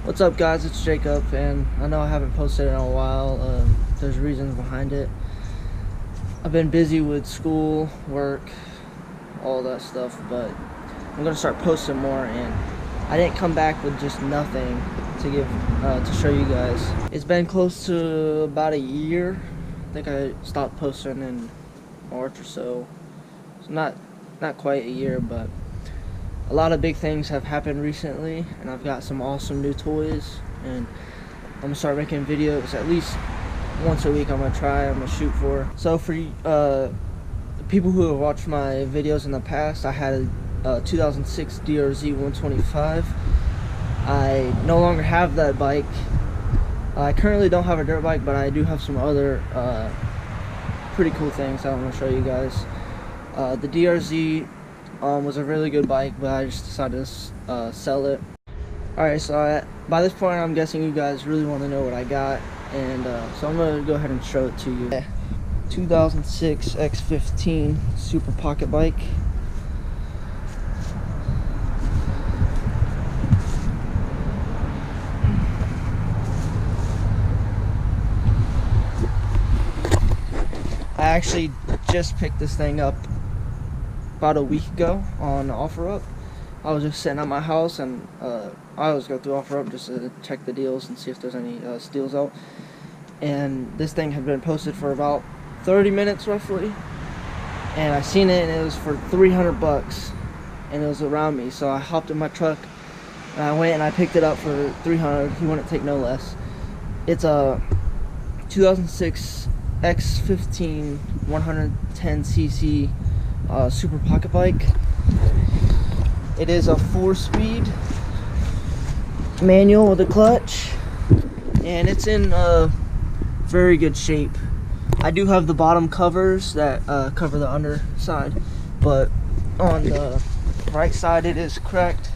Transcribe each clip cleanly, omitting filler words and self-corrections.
What's up, guys? It's Jacob, and I know I haven't posted in a while. There's reasons behind it. I've been busy with school, work, all that stuff, but I'm gonna start posting more. And I didn't come back with just nothing to give to show you guys. It's been close to about a year. I think I stopped posting in March or so. It's not quite a year, but a lot of big things have happened recently, and I've got some awesome new toys, and I'm gonna start making videos at least once a week. I'm gonna shoot for. So for the people who have watched my videos in the past, I had a 2006 DRZ 125. I no longer have that bike. I currently don't have a dirt bike, but I do have some other pretty cool things I'm gonna show you guys. The DRZ was a really good bike, but I just decided to sell it. Alright, so by this point I'm guessing you guys really want to know what I got, and so I'm going to go ahead and show it to you. 2006 X15 super pocket bike. I actually just picked this thing up about a week ago on OfferUp. I was just sitting at my house, and I always go through OfferUp just to check the deals and see if there's any steals out. And this thing had been posted for about 30 minutes roughly, and I seen it, and it was for 300 bucks, and it was around me. So I hopped in my truck and I went and I picked it up for 300. He wouldn't take no less. It's a 2006 X15 110cc super pocket bike. It is a 4-speed manual with a clutch, and it's in very good shape. I do have the bottom covers that cover the underside, but on the right side it is cracked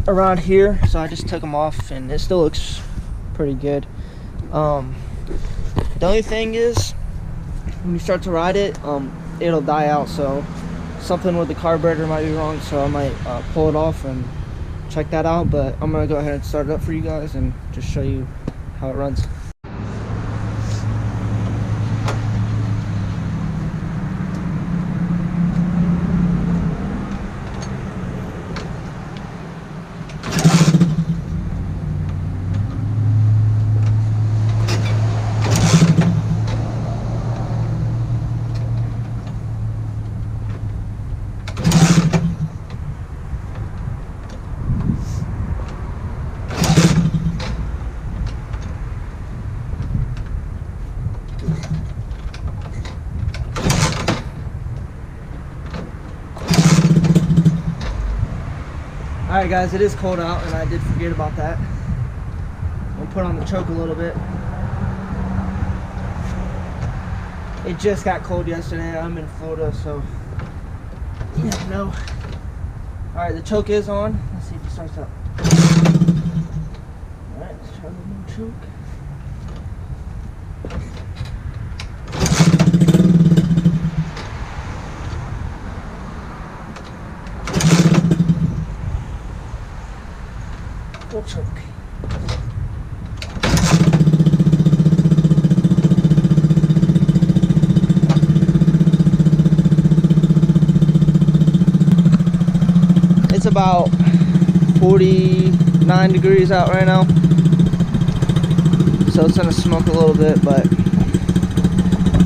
around here, so I just took them off, and it still looks pretty good. The only thing is, when you start to ride it, it'll die out, so something with the carburetor might be wrong, so I might pull it off and check that out. But I'm gonna go ahead and start it up for you guys and just show you how it runs. Alright guys, it is cold out, and I did forget about that. We'll put on the choke a little bit. It just got cold yesterday. I'm in Florida, so you never know. Alright, the choke is on. Let's see if it starts up. Alright, let's try the new choke. Full choke. It's about 49 degrees out right now, so it's gonna smoke a little bit, but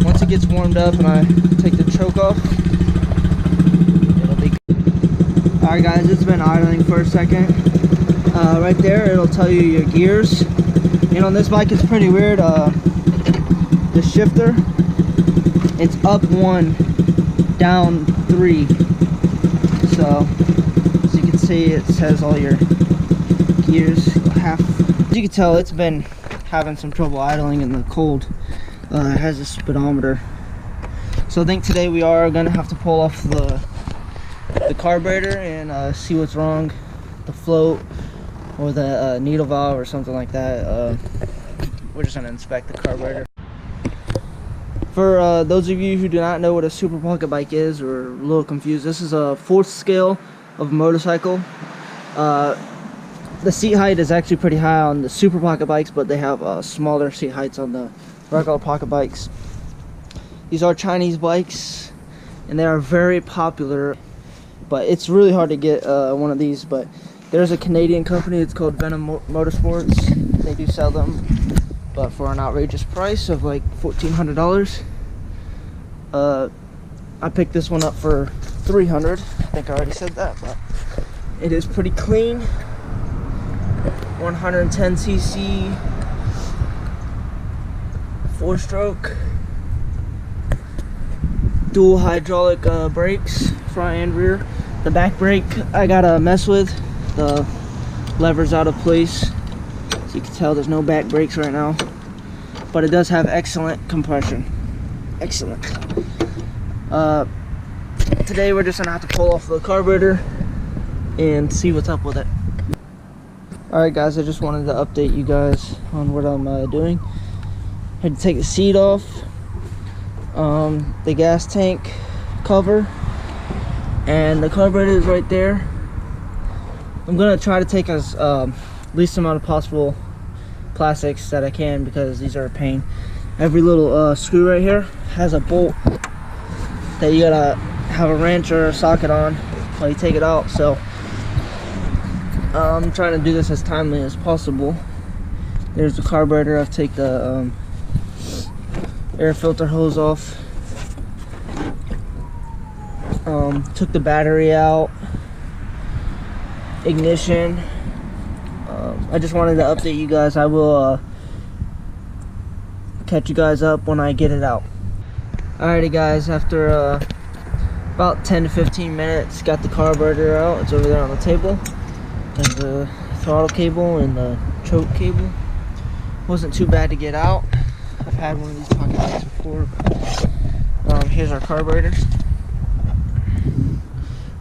once it gets warmed up and I take the choke off, it'll be good. Alright guys, it's been idling for a second. Right there, it'll tell you your gears. And on this bike, it's pretty weird. The shifter, it's up 1, down 3. So, as you can see, it says all your gears. As you can tell, it's been having some trouble idling in the cold. It has a speedometer. So I think today we are gonna have to pull off the carburetor and see what's wrong, the float, or the needle valve or something like that. We're just gonna inspect the carburetor. For those of you who do not know what a super pocket bike is, or are a little confused, this is a 4th scale of a motorcycle. the seat height is actually pretty high on the super pocket bikes, but they have smaller seat heights on the regular pocket bikes. These are Chinese bikes, and they are very popular, but it's really hard to get one of these. But there's a Canadian company, it's called Venom Motorsports. They do sell them, but for an outrageous price of like $1,400. I picked this one up for $300. I think I already said that, but it is pretty clean. 110cc, 4-stroke, dual hydraulic brakes, front and rear. The back brake I gotta mess with. The lever's out of place, so you can tell there's no back brakes right now. But it does have excellent compression. Excellent. Today we're just gonna have to pull off the carburetor and see what's up with it. Alright guys, I just wanted to update you guys on what I'm doing. I had to take the seat off, the gas tank cover, and the carburetor is right there. I'm gonna try to take as least amount of possible plastics that I can, because these are a pain. Every little screw right here has a bolt that you gotta have a wrench or a socket on while you take it out. So I'm trying to do this as timely as possible. There's the carburetor. I've taken the air filter hose off. Took the battery out. Ignition. I just wanted to update you guys. I will catch you guys up when I get it out. Alrighty guys, after about 10 to 15 minutes, got the carburetor out. It's over there on the table. There's the throttle cable and the choke cable. Wasn't too bad to get out. I've had one of these pocket bikes before. Here's our carburetor.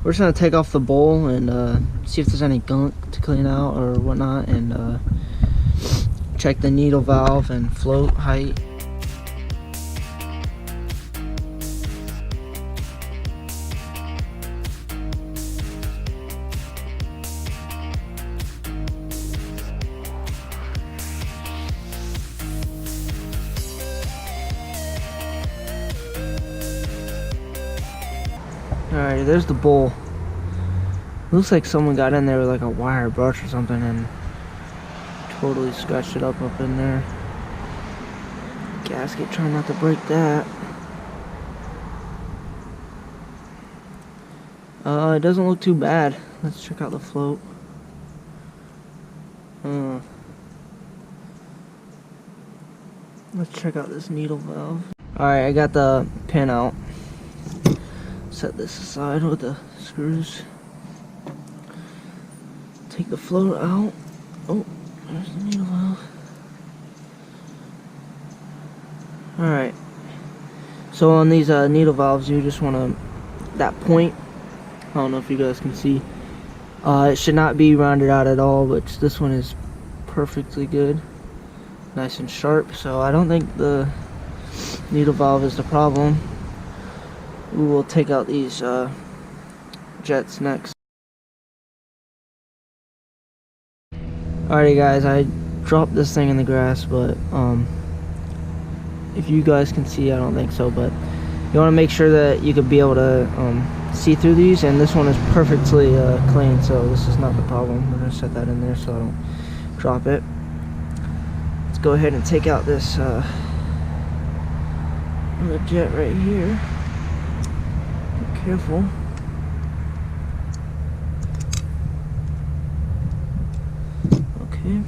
We're just gonna take off the bowl and see if there's any gunk to clean out or whatnot, and check the needle valve and float height. Alright, there's the bowl. Looks like someone got in there with like a wire brush or something and totally scratched it up in there. Gasket, trying not to break that. It doesn't look too bad. Let's check out the float. Let's check out this needle valve. Alright, I got the pin out. Set this aside with the screws. Take the float out. Oh, there's the needle valve. Alright. So on these needle valves, you just want to, that point, I don't know if you guys can see, it should not be rounded out at all, but this one is perfectly good. Nice and sharp, so I don't think the needle valve is the problem. We will take out these jets next. Alrighty guys, I dropped this thing in the grass, but if you guys can see, I don't think so, but you want to make sure that you could be able to see through these, and this one is perfectly clean, so this is not the problem. We're going to set that in there so I don't drop it. Let's go ahead and take out this other jet right here. Be careful. Okay.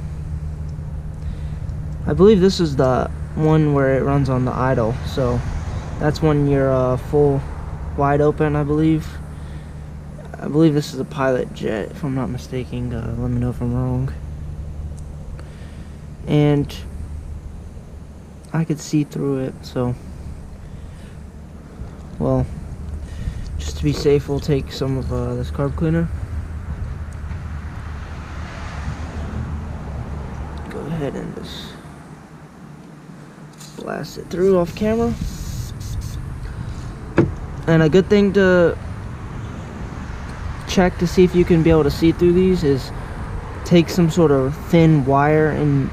I believe this is the one where it runs on the idle, so that's when you're full wide open, I believe. I believe this is a pilot jet, if I'm not mistaken. Let me know if I'm wrong. And I could see through it, so, well, just to be safe, we'll take some of this carb cleaner. Go ahead and just blast it through off camera. And a good thing to check to see if you can be able to see through these is take some sort of thin wire and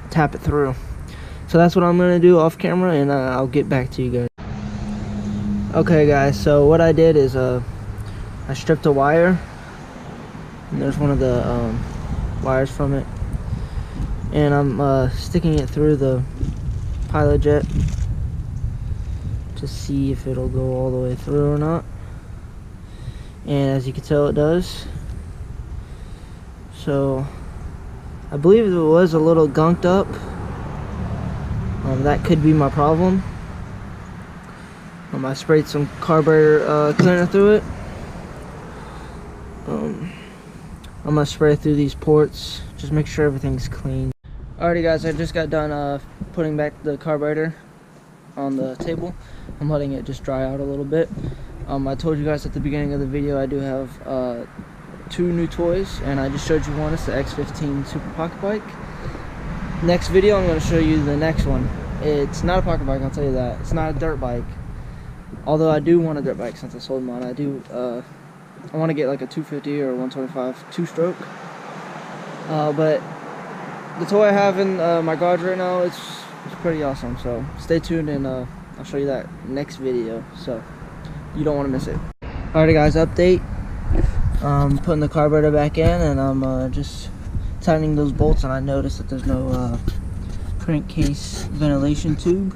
tap it through. So that's what I'm gonna do off camera, and I'll get back to you guys. Okay guys, so what I did is I stripped a wire, and there's one of the wires from it, and I'm sticking it through the pilot jet to see if it'll go all the way through or not. And as you can tell, it does. So I believe it was a little gunked up. That could be my problem. I sprayed some carburetor cleaner through it. I'm gonna spray through these ports, just make sure everything's clean. Alrighty guys, I just got done putting back the carburetor on the table. I'm letting it just dry out a little bit. I told you guys at the beginning of the video I do have 2 new toys, and I just showed you one. It's the X15 Super Pocket Bike. Next video I'm going to show you the next one. It's not a pocket bike, I'll tell you that. It's not a dirt bike, although I do want a dirt bike since I sold mine. I want to get like a 250 or 125 2-stroke, but the toy I have in my garage right now, it's pretty awesome. So stay tuned, and I'll show you that next video, so you don't want to miss it. Alrighty guys, update. Putting the carburetor back in, and I'm just tightening those bolts, and I noticed that there's no crankcase ventilation tube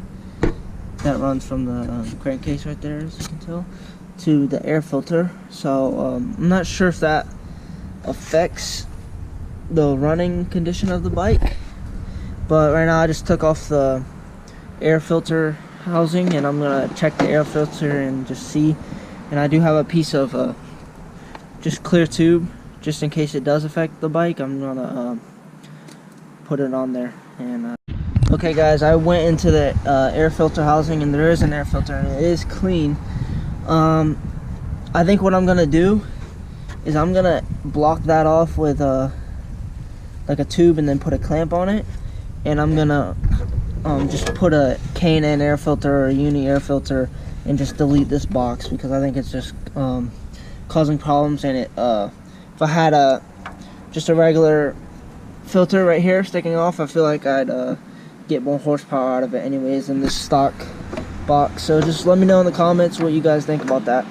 that runs from the crankcase right there, as you can tell, to the air filter. So I'm not sure if that affects the running condition of the bike, but right now I just took off the air filter housing, and I'm gonna check the air filter and just see. And I do have a piece of just clear tube, just in case it does affect the bike. I'm gonna put it on there. And okay guys, I went into the air filter housing, and there is an air filter, and it is clean. I think what I'm gonna do is I'm gonna block that off with like a tube, and then put a clamp on it, and I'm gonna just put a K&N air filter or a Uni air filter and just delete this box, because I think it's just causing problems. And if I had just a regular filter right here sticking off, I feel like I'd get more horsepower out of it anyways in this stock box. So just let me know in the comments what you guys think about that.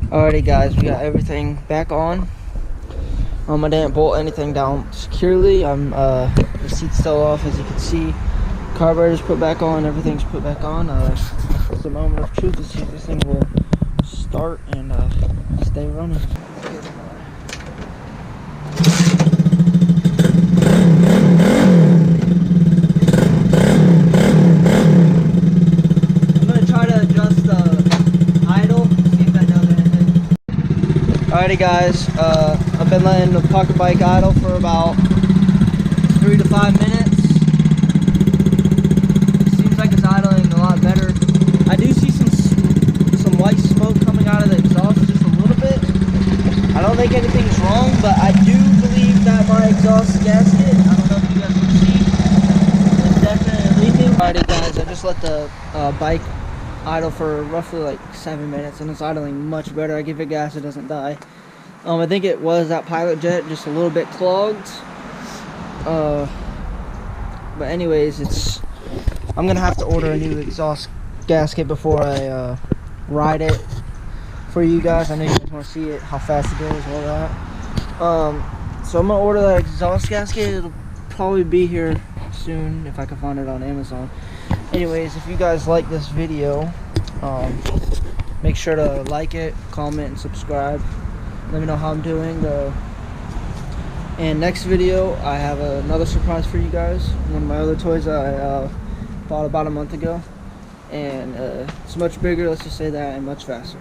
Alrighty guys, we got everything back on. I didn't bolt anything down securely. The seat's still off, as you can see. Carburetor's put back on, everything's put back on. It's a moment of truth to see if this thing will start and stay running. I'm gonna try to adjust the idle, see if that does anything. Alrighty guys, I've been letting the pocket bike idle for about 3 to 5 minutes. Seems like it's idling a lot better. I do see some white smoke coming out of the exhaust just a little bit. I don't think anything's wrong, but I do believe that my exhaust gasket, I don't know if you guys can see, is definitely leaking. Alrighty guys, I just let the bike idle for roughly like 7 minutes, and it's idling much better. I give it gas, it doesn't die. I think it was that pilot jet just a little bit clogged. But anyways, I'm gonna have to order a new exhaust gasket before I ride it for you guys. I know you guys want to see it, how fast it goes, all that. So I'm gonna order that exhaust gasket. It'll probably be here soon if I can find it on Amazon. Anyways, if you guys like this video, make sure to like it, comment, and subscribe. Let me know how I'm doing. And next video, I have another surprise for you guys. One of my other toys that I bought about a month ago, and it's much bigger, let's just say that, and much faster.